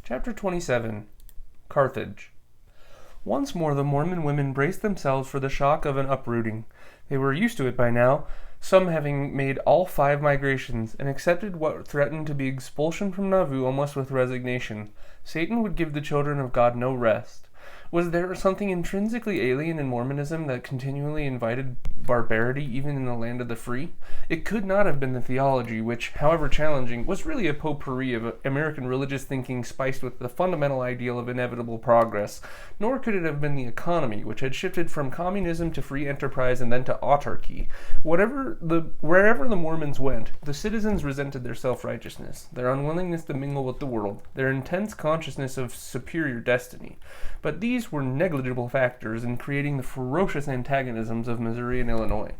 Chapter 27. Carthage. Once more the Mormon women braced themselves for the shock of an uprooting. They were used to it by now, some having made all 5 migrations, and accepted what threatened to be expulsion from Nauvoo almost with resignation. Satan would give the children of God no rest. Was there something intrinsically alien in Mormonism that continually invited barbarity even in the land of the free? It could not have been the theology, which, however challenging, was really a potpourri of American religious thinking spiced with the fundamental ideal of inevitable progress, nor could it have been the economy, which had shifted from communism to free enterprise and then to autarky. Wherever the Mormons went, the citizens resented their self-righteousness, their unwillingness to mingle with the world, their intense consciousness of superior destiny. But these were negligible factors in creating the ferocious antagonisms of Missouri and Illinois.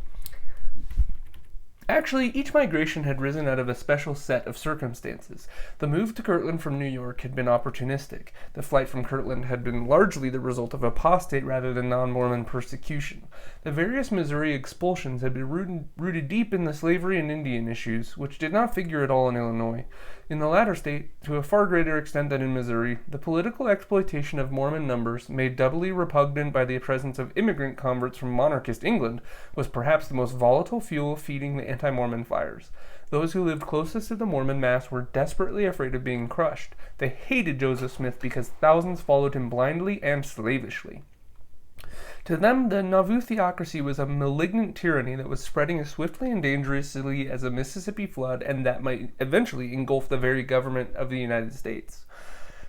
Actually, each migration had risen out of a special set of circumstances. The move to Kirtland from New York had been opportunistic. The flight from Kirtland had been largely the result of apostate rather than non-Mormon persecution. The various Missouri expulsions had been rooted deep in the slavery and Indian issues, which did not figure at all in Illinois. In the latter state, to a far greater extent than in Missouri, the political exploitation of Mormon numbers, made doubly repugnant by the presence of immigrant converts from monarchist England, was perhaps the most volatile fuel feeding the anti-Mormon fires. Those who lived closest to the Mormon mass were desperately afraid of being crushed. They hated Joseph Smith because thousands followed him blindly and slavishly. To them, the Nauvoo theocracy was a malignant tyranny that was spreading as swiftly and dangerously as a Mississippi flood, and that might eventually engulf the very government of the United States.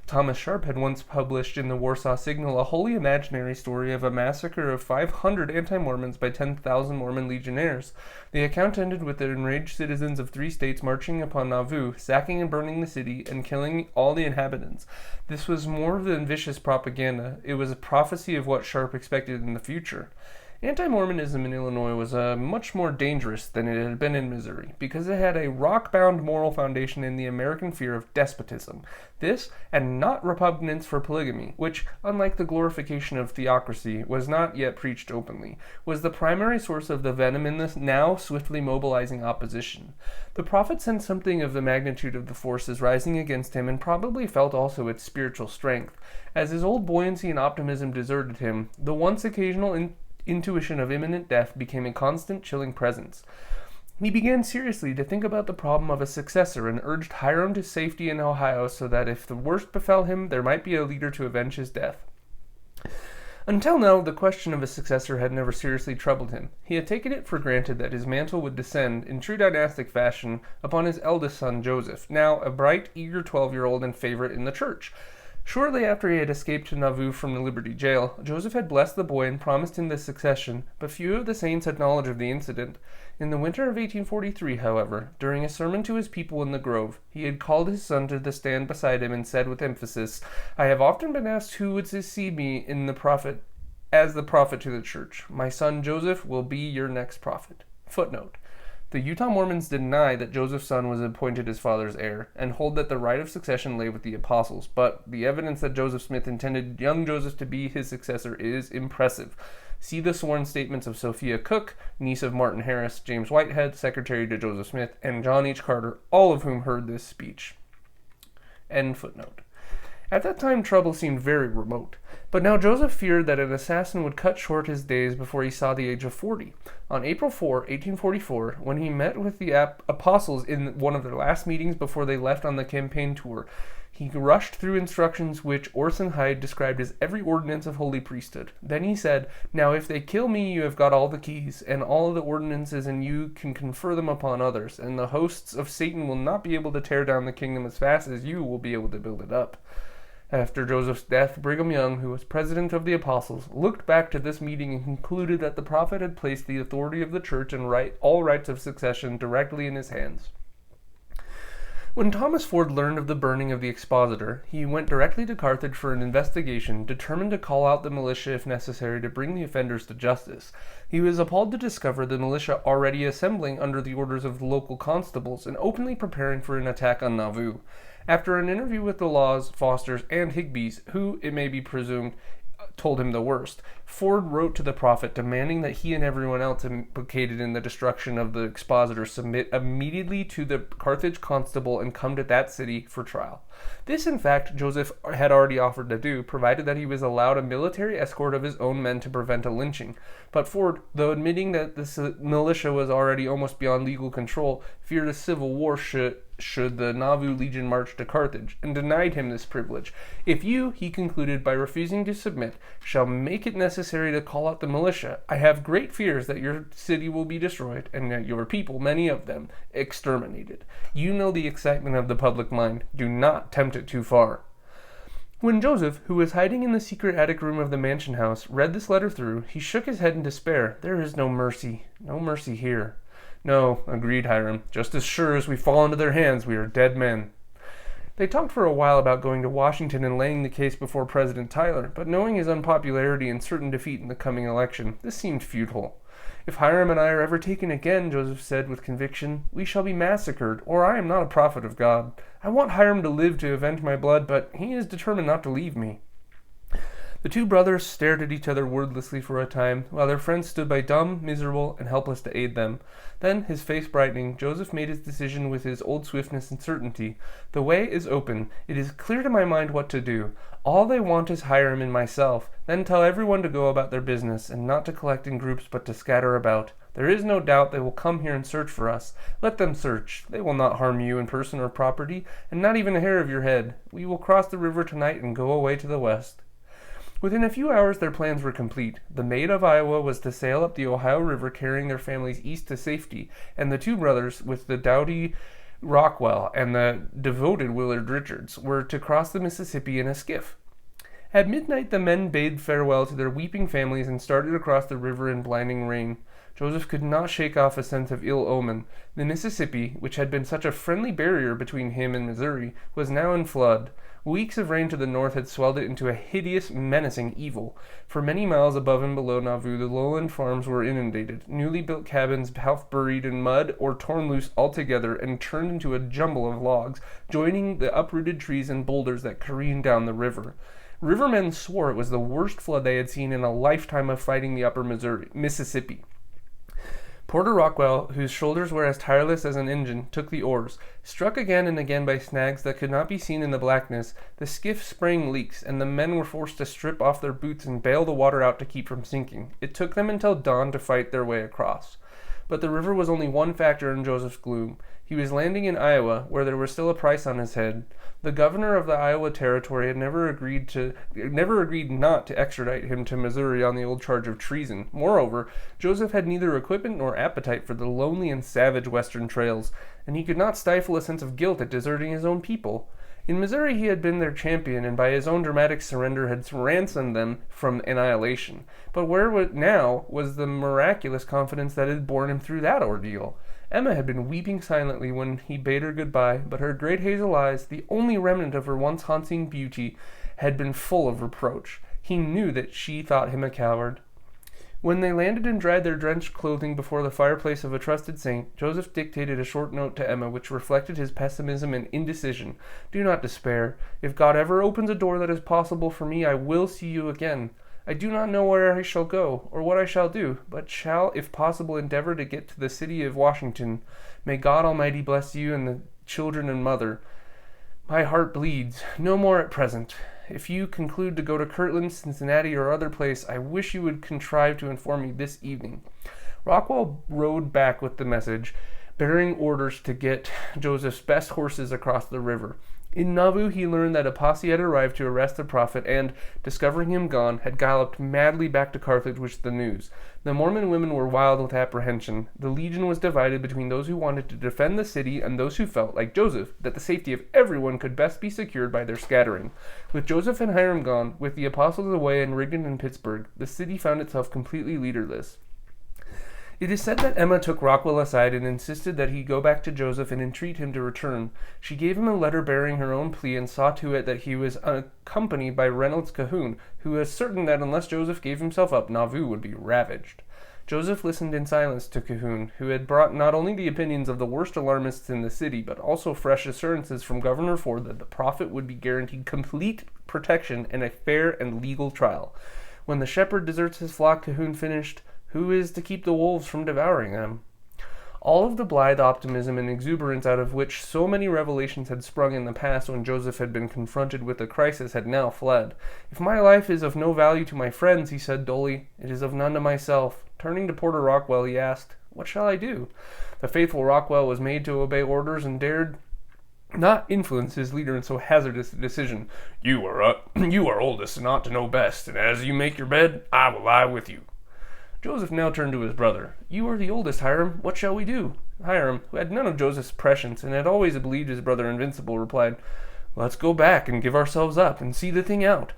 Thomas Sharp had once published in the Warsaw Signal a wholly imaginary story of a massacre of 500 anti-Mormons by 10,000 Mormon legionnaires. The account ended with the enraged citizens of 3 states marching upon Nauvoo, sacking and burning the city, and killing all the inhabitants. This was more than vicious propaganda. It was a prophecy of what Sharp expected in the future. Anti-Mormonism in Illinois was much more dangerous than it had been in Missouri, because it had a rock-bound moral foundation in the American fear of despotism. This, and not repugnance for polygamy, which, unlike the glorification of theocracy, was not yet preached openly, was the primary source of the venom in this now swiftly mobilizing opposition. The prophet sensed something of the magnitude of the forces rising against him, and probably felt also its spiritual strength. As his old buoyancy and optimism deserted him, the once occasional intuition of imminent death became a constant chilling presence. He began seriously to think about the problem of a successor and urged Hiram to safety in Ohio so that if the worst befell him, there might be a leader to avenge his death. Until now, the question of a successor had never seriously troubled him. He had taken it for granted that his mantle would descend, in true dynastic fashion, upon his eldest son Joseph, now a bright, eager 12-year-old and favorite in the church. Shortly after he had escaped to Nauvoo from the Liberty Jail, Joseph had blessed the boy and promised him the succession, but few of the saints had knowledge of the incident. In the winter of 1843, however, during a sermon to his people in the Grove, he had called his son to the stand beside him and said with emphasis, "I have often been asked who would succeed me in as the prophet to the church. My son Joseph will be your next prophet." Footnote. The Utah Mormons deny that Joseph's son was appointed his father's heir, and hold that the right of succession lay with the apostles, but the evidence that Joseph Smith intended young Joseph to be his successor is impressive. See the sworn statements of Sophia Cook, niece of Martin Harris, James Whitehead, secretary to Joseph Smith, and John H. Carter, all of whom heard this speech. End footnote. At that time, trouble seemed very remote. But now Joseph feared that an assassin would cut short his days before he saw the age of 40. On April 4, 1844, when he met with the apostles in one of their last meetings before they left on the campaign tour, he rushed through instructions which Orson Hyde described as every ordinance of holy priesthood. Then he said, "Now if they kill me, you have got all the keys, and all the ordinances, and you can confer them upon others, and the hosts of Satan will not be able to tear down the kingdom as fast as you will be able to build it up." After Joseph's death, Brigham Young, who was president of the apostles, looked back to this meeting and concluded that the prophet had placed the authority of the church and all rights of succession directly in his hands. When Thomas Ford learned of the burning of the expositor, he went directly to Carthage for an investigation, determined to call out the militia if necessary to bring the offenders to justice. He was appalled to discover the militia already assembling under the orders of the local constables and openly preparing for an attack on Nauvoo. After an interview with the Laws, Fosters, and Higbees, who, it may be presumed, told him the worst. Ford wrote to the prophet demanding that he and everyone else implicated in the destruction of the expositor submit immediately to the Carthage constable and come to that city for trial. This, in fact, Joseph had already offered to do, provided that he was allowed a military escort of his own men to prevent a lynching. But Ford, though admitting that the militia was already almost beyond legal control, feared a civil war should the Nauvoo legion march to Carthage, and denied him this privilege. If you, he concluded, by refusing to submit, shall make it necessary to call out the militia, I have great fears that your city will be destroyed, and that your people, many of them, exterminated. You know the excitement of the public mind. Do not tempt it too far. When Joseph, who was hiding in the secret attic room of the mansion house, read this letter through, he shook his head in despair. There is no mercy here. No, agreed Hiram. Just as sure as we fall into their hands, we are dead men. They talked for a while about going to Washington and laying the case before President Tyler, but knowing his unpopularity and certain defeat in the coming election, this seemed futile. If Hiram and I are ever taken again, Joseph said with conviction, we shall be massacred, or I am not a prophet of God. I want Hiram to live to avenge my blood, but he is determined not to leave me. The two brothers stared at each other wordlessly for a time, while their friend stood by dumb, miserable, and helpless to aid them. Then, his face brightening, Joseph made his decision with his old swiftness and certainty. The way is open. It is clear to my mind what to do. All they want is Hiram and myself. Then tell everyone to go about their business, and not to collect in groups, but to scatter about. There is no doubt they will come here and search for us. Let them search. They will not harm you in person or property, and not even a hair of your head. We will cross the river tonight and go away to the west. Within a few hours their plans were complete. The Maid of Iowa was to sail up the Ohio River carrying their families east to safety, and the two brothers, with the doughty Rockwell and the devoted Willard Richards, were to cross the Mississippi in a skiff. At midnight the men bade farewell to their weeping families and started across the river in blinding rain. Joseph could not shake off a sense of ill omen. The Mississippi, which had been such a friendly barrier between him and Missouri, was now in flood. Weeks of rain to the north had swelled it into a hideous, menacing evil. For many miles above and below Nauvoo, the lowland farms were inundated, newly built cabins half buried in mud or torn loose altogether and turned into a jumble of logs, joining the uprooted trees and boulders that careened down the river. Rivermen swore it was the worst flood they had seen in a lifetime of fighting the upper Mississippi. Porter Rockwell, whose shoulders were as tireless as an engine, took the oars. Struck again and again by snags that could not be seen in the blackness, the skiff sprang leaks, and the men were forced to strip off their boots and bail the water out to keep from sinking. It took them until dawn to fight their way across. But the river was only one factor in Joseph's gloom. He was landing in Iowa, where there was still a price on his head. The governor of the Iowa Territory had never agreed not to extradite him to Missouri on the old charge of treason. Moreover, Joseph had neither equipment nor appetite for the lonely and savage western trails, and he could not stifle a sense of guilt at deserting his own people. In Missouri he had been their champion, and by his own dramatic surrender had ransomed them from annihilation. But where now was the miraculous confidence that had borne him through that ordeal? Emma had been weeping silently when he bade her goodbye, but her great hazel eyes, the only remnant of her once haunting beauty, had been full of reproach. He knew that she thought him a coward. When they landed and dried their drenched clothing before the fireplace of a trusted saint, Joseph dictated a short note to Emma which reflected his pessimism and indecision. Do not despair. If God ever opens a door that is possible for me, I will see you again. I do not know where I shall go, or what I shall do, but shall, if possible, endeavor to get to the city of Washington. May God Almighty bless you and the children and mother. My heart bleeds. No more at present. If you conclude to go to Kirtland, Cincinnati, or other place, I wish you would contrive to inform me this evening. Rockwell rode back with the message, bearing orders to get Joseph's best horses across the river. In Nauvoo he learned that a posse had arrived to arrest the prophet and, discovering him gone, had galloped madly back to Carthage with the news. The Mormon women were wild with apprehension. The legion was divided between those who wanted to defend the city and those who felt, like Joseph, that the safety of everyone could best be secured by their scattering. With Joseph and Hiram gone, with the apostles away in Rigdon and Pittsburgh, the city found itself completely leaderless. It is said that Emma took Rockwell aside and insisted that he go back to Joseph and entreat him to return. She gave him a letter bearing her own plea and saw to it that he was accompanied by Reynolds Cahoon, who was certain that unless Joseph gave himself up, Nauvoo would be ravaged. Joseph listened in silence to Cahoon, who had brought not only the opinions of the worst alarmists in the city, but also fresh assurances from Governor Ford that the prophet would be guaranteed complete protection and a fair and legal trial. When the shepherd deserts his flock, Cahoon finished, who is to keep the wolves from devouring them? All of the blithe optimism and exuberance out of which so many revelations had sprung in the past when Joseph had been confronted with a crisis had now fled. If my life is of no value to my friends, he said dully, it is of none to myself. Turning to Porter Rockwell, he asked, what shall I do? The faithful Rockwell was made to obey orders and dared not influence his leader in so hazardous a decision. You are oldest and ought to know best, and as you make your bed, I will lie with you. Joseph now turned to his brother. You are the oldest, Hiram. What shall we do? Hiram, who had none of Joseph's prescience and had always believed his brother invincible, replied, let's go back and give ourselves up and see the thing out.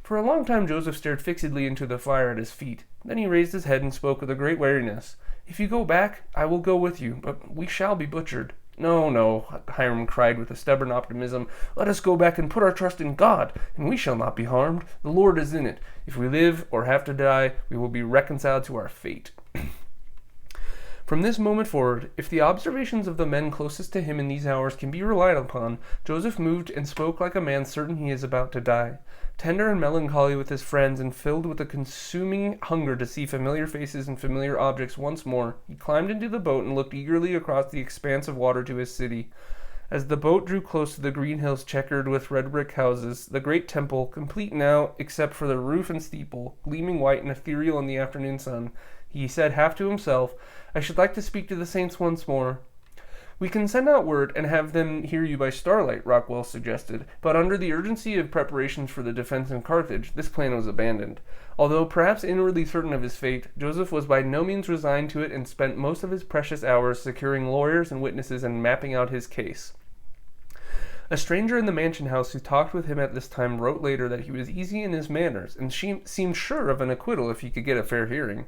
For a long time Joseph stared fixedly into the fire at his feet. Then he raised his head and spoke with a great weariness. If you go back, I will go with you, but we shall be butchered. No, no, Hiram cried with a stubborn optimism. Let us go back and put our trust in God, and we shall not be harmed. The Lord is in it. If we live or have to die, we will be reconciled to our fate. From this moment forward, if the observations of the men closest to him in these hours can be relied upon, Joseph moved and spoke like a man certain he is about to die. Tender and melancholy with his friends, and filled with a consuming hunger to see familiar faces and familiar objects once more, he climbed into the boat and looked eagerly across the expanse of water to his city. As the boat drew close to the green hills checkered with red brick houses, the great temple, complete now except for the roof and steeple, gleaming white and ethereal in the afternoon sun, he said half to himself, I should like to speak to the saints once more. We can send out word and have them hear you by starlight, Rockwell suggested, but under the urgency of preparations for the defense in Carthage, this plan was abandoned. Although perhaps inwardly certain of his fate, Joseph was by no means resigned to it and spent most of his precious hours securing lawyers and witnesses and mapping out his case. A stranger in the mansion house who talked with him at this time wrote later that he was easy in his manners and seemed sure of an acquittal if he could get a fair hearing.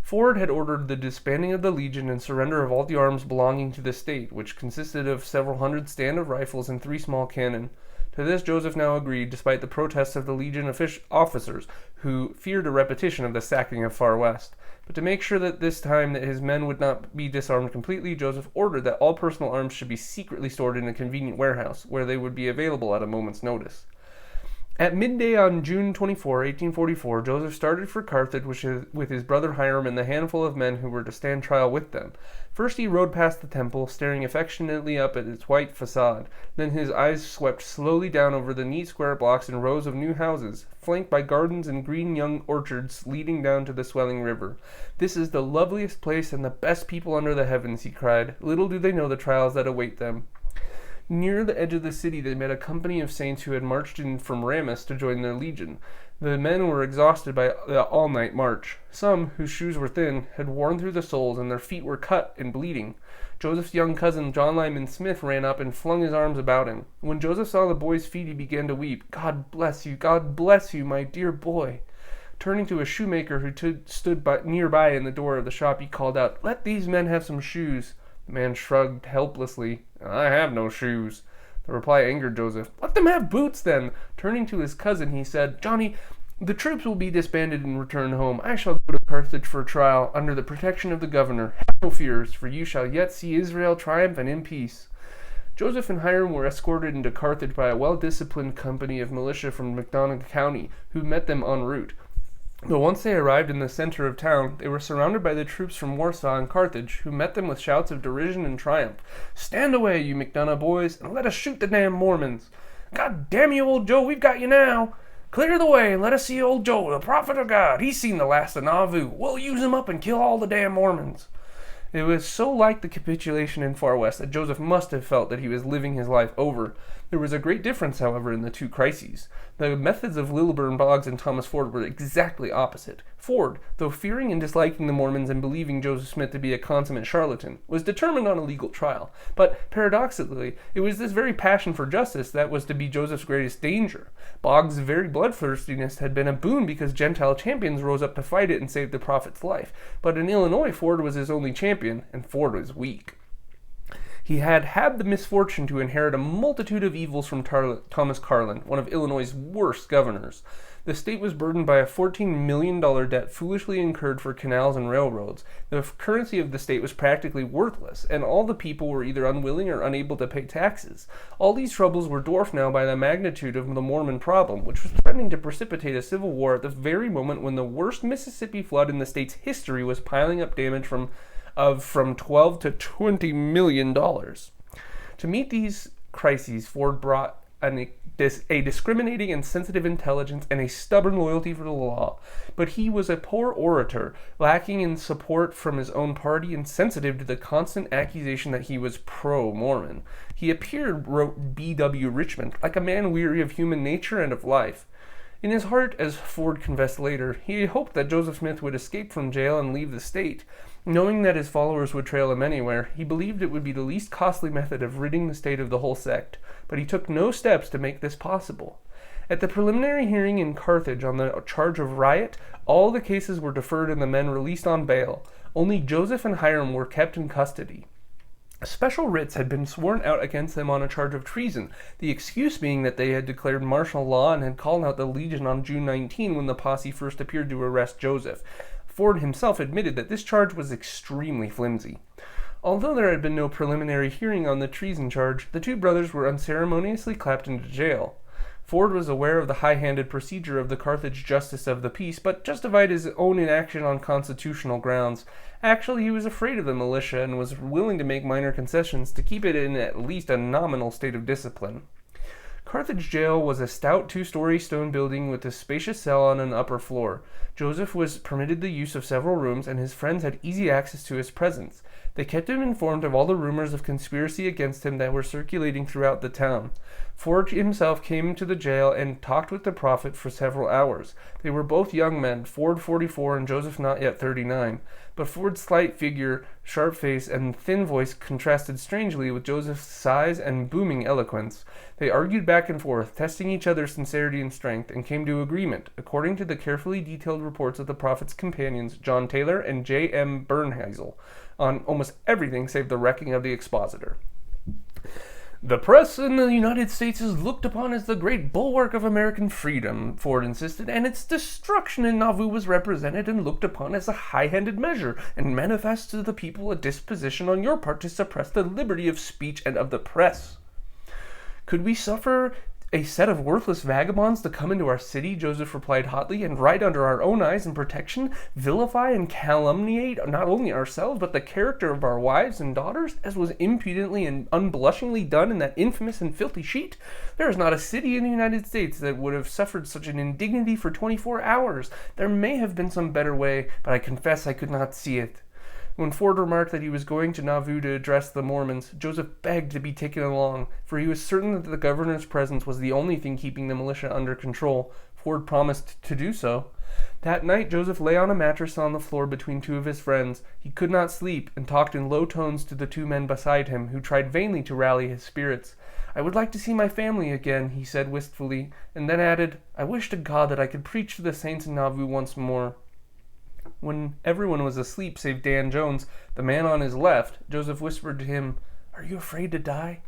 Ford had ordered the disbanding of the Legion and surrender of all the arms belonging to the state, which consisted of several hundred stand of rifles and 3 small cannon. To this Joseph now agreed, despite the protests of the Legion officers, who feared a repetition of the sacking of Far West. But to make sure that this time that his men would not be disarmed completely, Joseph ordered that all personal arms should be secretly stored in a convenient warehouse, where they would be available at a moment's notice. At midday on June 24, 1844, Joseph started for Carthage with his brother Hiram and the handful of men who were to stand trial with them. First he rode past the temple, staring affectionately up at its white facade. Then his eyes swept slowly down over the neat square blocks and rows of new houses, flanked by gardens and green young orchards leading down to the swelling river. This is the loveliest place and the best people under the heavens, he cried. Little do they know the trials that await them. Near the edge of the city they met a company of saints who had marched in from Ramus to join their legion. The men were exhausted by the all-night march. Some, whose shoes were thin, had worn through the soles, and their feet were cut and bleeding. Joseph's young cousin, John Lyman Smith, ran up and flung his arms about him. When Joseph saw the boy's feet, he began to weep. God bless you, my dear boy. Turning to a shoemaker who stood nearby in the door of the shop, he called out, Let these men have some shoes. The man shrugged helplessly. I have no shoes. The reply angered Joseph. Let them have boots, then. Turning to his cousin, he said, Johnny, the troops will be disbanded and return home. I shall go to Carthage for trial, under the protection of the governor. Have no fears, for you shall yet see Israel triumph and in peace. Joseph and Hiram were escorted into Carthage by a well-disciplined company of militia from McDonough County, who met them en route. But once they arrived in the center of town, they were surrounded by the troops from Warsaw and Carthage, who met them with shouts of derision and triumph. Stand away, you McDonough boys, and let us shoot the damn Mormons. God damn you, old Joe, we've got you now. Clear the way and let us see old Joe, the prophet of God. He's seen the last of Nauvoo. We'll use him up and kill all the damn Mormons. It was so like the capitulation in Far West that Joseph must have felt that he was living his life over. There was a great difference, however, in the two crises. The methods of Lilburn Boggs and Thomas Ford were exactly opposite. Ford, though fearing and disliking the Mormons and believing Joseph Smith to be a consummate charlatan, was determined on a legal trial. But, paradoxically, it was this very passion for justice that was to be Joseph's greatest danger. Boggs' very bloodthirstiness had been a boon because Gentile champions rose up to fight it and save the prophet's life. But in Illinois, Ford was his only champion, and Ford was weak. He had had the misfortune to inherit a multitude of evils from Thomas Carlin, one of Illinois' worst governors. The state was burdened by a $14 million debt foolishly incurred for canals and railroads. The currency of the state was practically worthless, and all the people were either unwilling or unable to pay taxes. All these troubles were dwarfed now by the magnitude of the Mormon problem, which was threatening to precipitate a civil war at the very moment when the worst Mississippi flood in the state's history was piling up damage from 12 to $20 million. To meet these crises, Ford brought a discriminating and sensitive intelligence and a stubborn loyalty for the law. But he was a poor orator, lacking in support from his own party and sensitive to the constant accusation that he was pro-Mormon. He appeared, wrote B.W. Richmond, like a man weary of human nature and of life. In his heart, as Ford confessed later, he hoped that Joseph Smith would escape from jail and leave the state. Knowing that his followers would trail him anywhere, he believed it would be the least costly method of ridding the state of the whole sect, but he took no steps to make this possible. At the preliminary hearing in Carthage on the charge of riot, all the cases were deferred and the men released on bail. Only Joseph and Hiram were kept in custody. Special writs had been sworn out against them on a charge of treason, the excuse being that they had declared martial law and had called out the Legion on June 19 when the posse first appeared to arrest Joseph. Ford himself admitted that this charge was extremely flimsy. Although there had been no preliminary hearing on the treason charge, the two brothers were unceremoniously clapped into jail. Ford was aware of the high-handed procedure of the Carthage justice of the peace, but justified his own inaction on constitutional grounds. Actually, he was afraid of the militia and was willing to make minor concessions to keep it in at least a nominal state of discipline. Carthage jail was a stout two-story stone building with a spacious cell on an upper floor. Joseph was permitted the use of several rooms, and his friends had easy access to his presence. They kept him informed of all the rumors of conspiracy against him that were circulating throughout the town. Ford himself came to the jail and talked with the prophet for several hours. They were both young men, Ford 44 and Joseph not yet 39. But Ford's slight figure, sharp face, and thin voice contrasted strangely with Joseph's size and booming eloquence. They argued back and forth, testing each other's sincerity and strength, and came to agreement, according to the carefully detailed reports of the prophet's companions, John Taylor and J. M. Bernheisel, on almost everything save the wrecking of the expositor. The press in the United States is looked upon as the great bulwark of American freedom, Ford insisted, and its destruction in Nauvoo was represented and looked upon as a high-handed measure, and manifests to the people a disposition on your part to suppress the liberty of speech and of the press. Could we suffer a set of worthless vagabonds to come into our city, Joseph replied hotly, and right under our own eyes and protection, vilify and calumniate not only ourselves, but the character of our wives and daughters, as was impudently and unblushingly done in that infamous and filthy sheet? There is not a city in the United States that would have suffered such an indignity for 24 hours. There may have been some better way, but I confess I could not see it. When Ford remarked that he was going to Nauvoo to address the Mormons, Joseph begged to be taken along, for he was certain that the governor's presence was the only thing keeping the militia under control. Ford promised to do so. That night Joseph lay on a mattress on the floor between two of his friends. He could not sleep, and talked in low tones to the two men beside him, who tried vainly to rally his spirits. "I would like to see my family again," he said wistfully, and then added, "I wish to God that I could preach to the saints in Nauvoo once more." When everyone was asleep save Dan Jones, the man on his left, Joseph whispered to him, "Are you afraid to die?"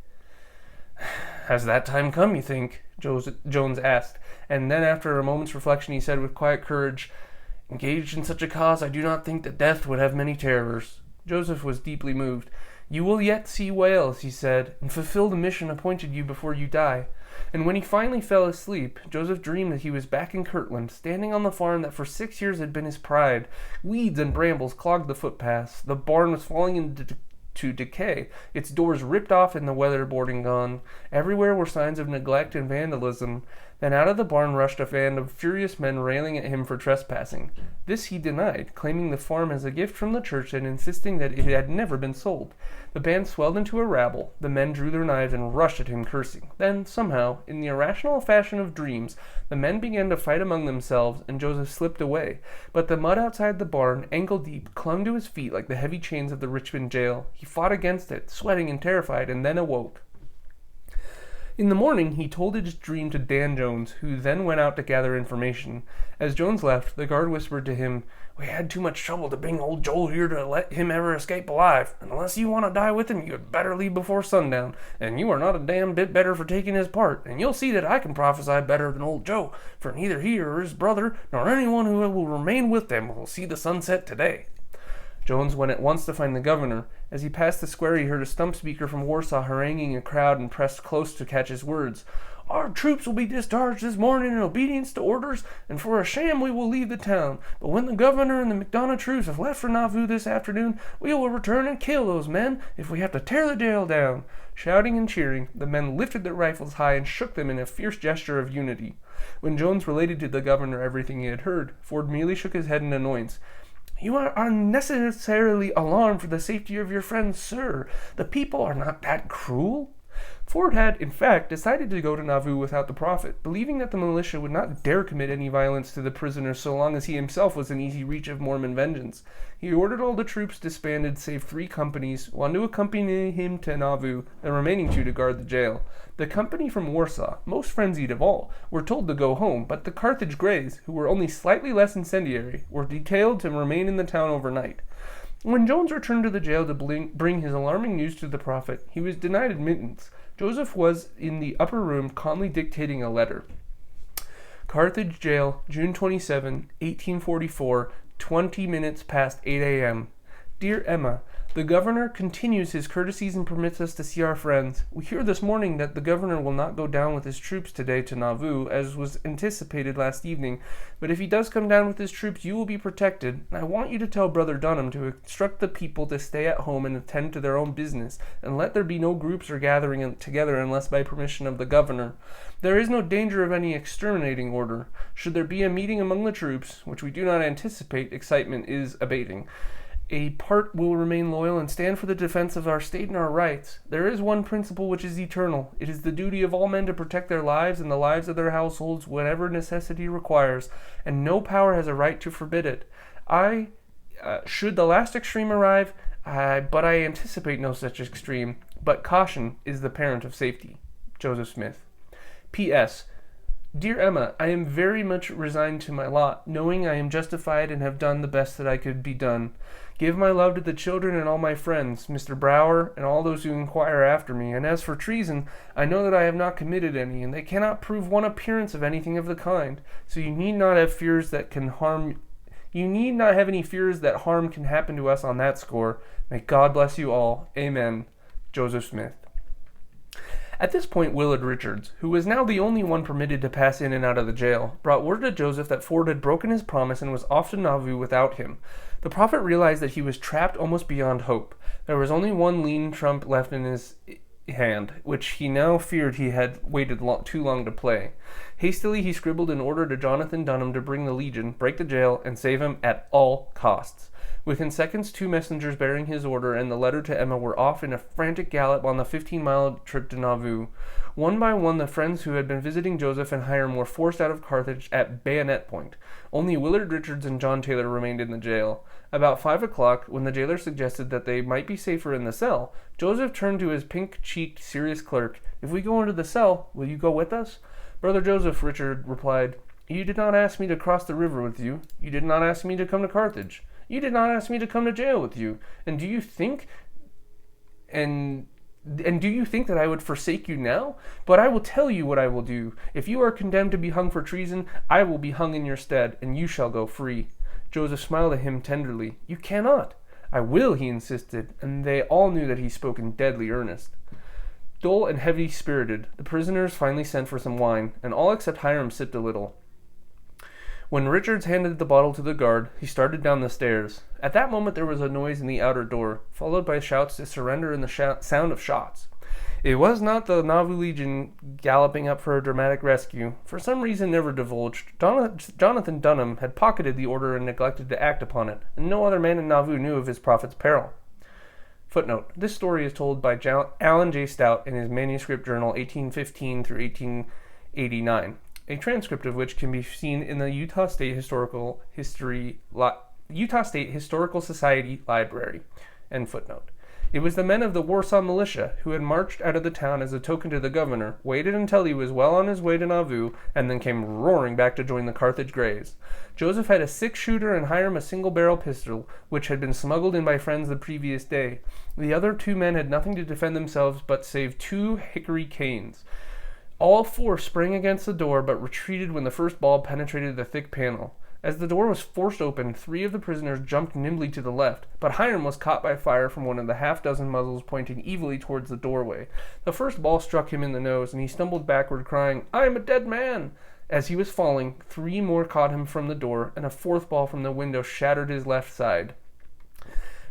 "Has that time come, you think?" Jones asked, and then after a moment's reflection he said with quiet courage, "Engaged in such a cause, I do not think that death would have many terrors." Joseph was deeply moved. "You will yet see Wales," he said, "and fulfill the mission appointed you before you die." And when he finally fell asleep, Joseph dreamed that he was back in Kirtland, standing on the farm that for 6 years had been his pride. Weeds and brambles clogged the footpaths. The barn was falling into decay, its doors ripped off and the weatherboarding gone. Everywhere were signs of neglect and vandalism. Then out of the barn rushed a band of furious men railing at him for trespassing. This he denied, claiming the farm as a gift from the church and insisting that it had never been sold. The band swelled into a rabble. The men drew their knives and rushed at him, cursing. Then, somehow, in the irrational fashion of dreams, the men began to fight among themselves, and Joseph slipped away. But the mud outside the barn, ankle-deep, clung to his feet like the heavy chains of the Richmond jail. He fought against it, sweating and terrified, and then awoke. In the morning, he told his dream to Dan Jones, who then went out to gather information. As Jones left, the guard whispered to him, "We had too much trouble to bring old Joel here to let him ever escape alive. Unless you want to die with him, you had better leave before sundown. And you are not a damn bit better for taking his part. And you'll see that I can prophesy better than old Joe, for neither he or his brother, nor anyone who will remain with them, will see the sunset today." Jones went at once to find the governor. As he passed the square, he heard a stump speaker from Warsaw haranguing a crowd and pressed close to catch his words. "Our troops will be discharged this morning in obedience to orders, and for a sham we will leave the town. But when the governor and the MacDonough troops have left for Nauvoo this afternoon, we will return and kill those men if we have to tear the jail down." Shouting and cheering, the men lifted their rifles high and shook them in a fierce gesture of unity. When Jones related to the governor everything he had heard, Ford merely shook his head in annoyance. "You are unnecessarily alarmed for the safety of your friends, sir. The people are not that cruel." Ford had, in fact, decided to go to Nauvoo without the prophet, believing that the militia would not dare commit any violence to the prisoners so long as he himself was in easy reach of Mormon vengeance. He ordered all the troops disbanded save 3 companies, one to accompany him to Nauvoo, the remaining 2 to guard the jail. The company from Warsaw, most frenzied of all, were told to go home, but the Carthage Greys, who were only slightly less incendiary, were detailed to remain in the town overnight. When Jones returned to the jail to bring his alarming news to the prophet, he was denied admittance. Joseph was in the upper room calmly dictating a letter. Carthage Jail, June 27, 1844, 20 minutes past 8 a.m. Dear Emma, the governor continues his courtesies and permits us to see our friends. We hear this morning that the governor will not go down with his troops today to Nauvoo, as was anticipated last evening, but if he does come down with his troops, you will be protected. I want you to tell Brother Dunham to instruct the people to stay at home and attend to their own business, and let there be no groups or gathering together unless by permission of the governor. There is no danger of any exterminating order. Should there be a meeting among the troops, which we do not anticipate, excitement is abating. A part will remain loyal and stand for the defense of our state and our rights. There is one principle which is eternal. It is the duty of all men to protect their lives and the lives of their households whenever necessity requires, and no power has a right to forbid it. Should the last extreme arrive, but I anticipate no such extreme, but caution is the parent of safety. Joseph Smith. P.S. Dear Emma, I am very much resigned to my lot, knowing I am justified and have done the best that I could be done. Give my love to the children and all my friends, Mr. Brower, and all those who inquire after me. And as for treason, I know that I have not committed any, and they cannot prove one appearance of anything of the kind. So you need not have fears that can harm. You need not have any fears that harm can happen to us on that score. May God bless you all. Amen. Joseph Smith. At this point, Willard Richards, who was now the only one permitted to pass in and out of the jail, brought word to Joseph that Ford had broken his promise and was off to Nauvoo without him. The prophet realized that he was trapped almost beyond hope. There was only one lean trump left in his hand, which he now feared he had waited too long to play. Hastily he scribbled an order to Jonathan Dunham to bring the Legion, break the jail, and save him at all costs. Within seconds, 2 messengers bearing his order and the letter to Emma were off in a frantic gallop on the 15-mile trip to Nauvoo. One by one, the friends who had been visiting Joseph and Hiram were forced out of Carthage at bayonet point. Only Willard Richards and John Taylor remained in the jail. About 5 o'clock, when the jailer suggested that they might be safer in the cell, Joseph turned to his pink-cheeked, serious clerk. "If we go into the cell, will you go with us?" "Brother Joseph," Richard replied, "you did not ask me to cross the river with you. You did not ask me to come to Carthage. You did not ask me to come to jail with you. And do you think that I would forsake you now? But I will tell you what I will do. If you are condemned to be hung for treason, I will be hung in your stead, and you shall go free." Joseph smiled at him tenderly. "You cannot." "I will," he insisted, and they all knew that he spoke in deadly earnest. Dull and heavy-spirited, the prisoners finally sent for some wine, and all except Hiram sipped a little. When Richards handed the bottle to the guard, he started down the stairs. At that moment there was a noise in the outer door, followed by shouts to surrender and the sound of shots. It was not the Nauvoo Legion galloping up for a dramatic rescue. For some reason never divulged, Jonathan Dunham had pocketed the order and neglected to act upon it, and no other man in Nauvoo knew of his prophet's peril. Footnote: this story is told by Alan J. Stout in his manuscript journal 1815 through 1889. A transcript of which can be seen in the Utah State Historical Society Library. End footnote. It was the men of the Warsaw militia, who had marched out of the town as a token to the governor, waited until he was well on his way to Nauvoo, and then came roaring back to join the Carthage Greys. Joseph had a 6-shooter and Hiram a single-barrel pistol, which had been smuggled in by friends the previous day. The other 2 men had nothing to defend themselves but save 2 hickory canes. All 4 sprang against the door, but retreated when the first ball penetrated the thick panel. As the door was forced open, 3 of the prisoners jumped nimbly to the left, but Hiram was caught by fire from one of the half-dozen muzzles pointing evilly towards the doorway. The first ball struck him in the nose, and he stumbled backward, crying, "I am a dead man!" As he was falling, 3 more caught him from the door, and a 4th ball from the window shattered his left side.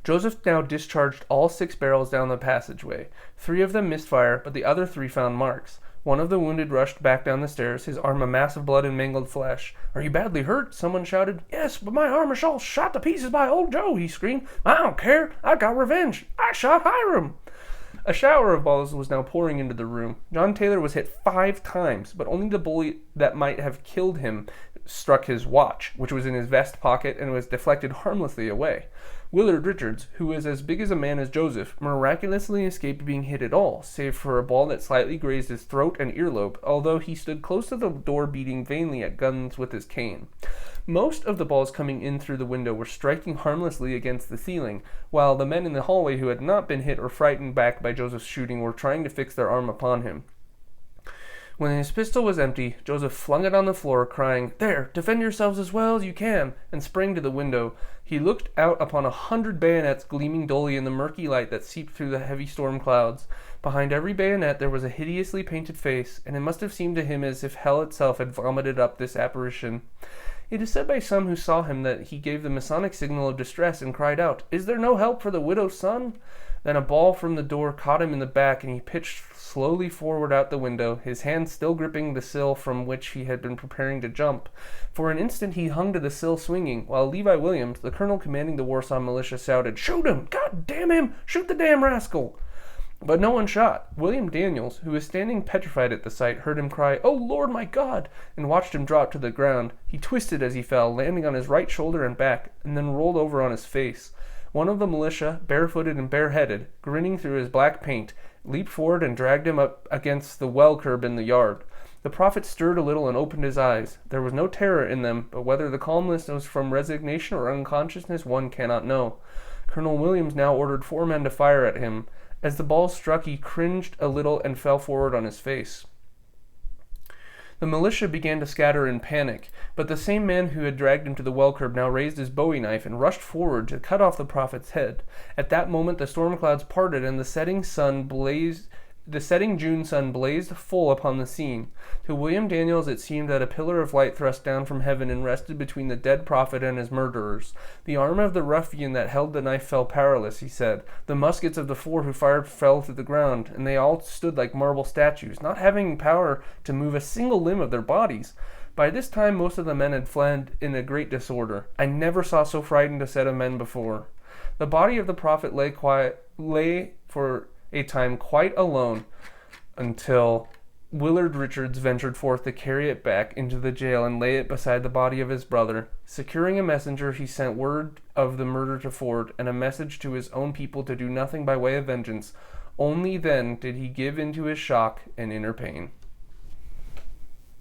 Joseph now discharged all 6 barrels down the passageway. 3 of them missed fire, but the other 3 found marks. One of the wounded rushed back down the stairs, his arm a mass of blood and mangled flesh. "Are you badly hurt?" someone shouted. "Yes, but my arm is all shot to pieces by old Joe," he screamed. "I don't care. I got revenge. I shot Hiram." A shower of balls was now pouring into the room. John Taylor was hit 5 times, but only the bullet that might have killed him struck his watch, which was in his vest pocket and was deflected harmlessly away. Willard Richards, who was as big as a man as Joseph, miraculously escaped being hit at all, save for a ball that slightly grazed his throat and earlobe, although he stood close to the door beating vainly at guns with his cane. Most of the balls coming in through the window were striking harmlessly against the ceiling, while the men in the hallway who had not been hit or frightened back by Joseph's shooting were trying to fix their arm upon him. When his pistol was empty, Joseph flung it on the floor, crying, "There, defend yourselves as well as you can," and sprang to the window. He looked out upon 100 bayonets gleaming dully in the murky light that seeped through the heavy storm clouds. Behind every bayonet there was a hideously painted face, and it must have seemed to him as if hell itself had vomited up this apparition. It is said by some who saw him that he gave the Masonic signal of distress and cried out, "Is there no help for the widow's son?" Then a ball from the door caught him in the back, and he pitched slowly forward out the window, his hand still gripping the sill from which he had been preparing to jump. For an instant he hung to the sill swinging, while Levi Williams, the colonel commanding the Warsaw militia, shouted, "Shoot him! God damn him! Shoot the damn rascal!" But no one shot. William Daniels, who was standing petrified at the sight, heard him cry, "Oh, Lord, my God!" and watched him drop to the ground. He twisted as he fell, landing on his right shoulder and back, and then rolled over on his face. One of the militia, barefooted and bareheaded, grinning through his black paint, leaped forward and dragged him up against the well curb in the yard. The prophet stirred a little and opened his eyes. There was no terror in them, but whether the calmness was from resignation or unconsciousness one cannot know. Colonel Williams now ordered 4 men to fire at him. As the ball struck, he cringed a little and fell forward on his face. The militia began to scatter in panic, but the same man who had dragged him to the well curb now raised his bowie knife and rushed forward to cut off the prophet's head. At that moment the storm clouds parted and the setting June sun blazed full upon the scene. To William Daniels it seemed that a pillar of light thrust down from heaven and rested between the dead prophet and his murderers. The arm of the ruffian that held the knife fell powerless, he said. The muskets of the 4 who fired fell to the ground, and they all stood like marble statues, not having power to move a single limb of their bodies. By this time most of the men had fled in a great disorder. I never saw so frightened a set of men before. The body of the prophet lay for a time quite alone until Willard Richards ventured forth to carry it back into the jail and lay it beside the body of his brother. Securing a messenger, he sent word of the murder to Ford and a message to his own people to do nothing by way of vengeance. Only then did he give into his shock and inner pain.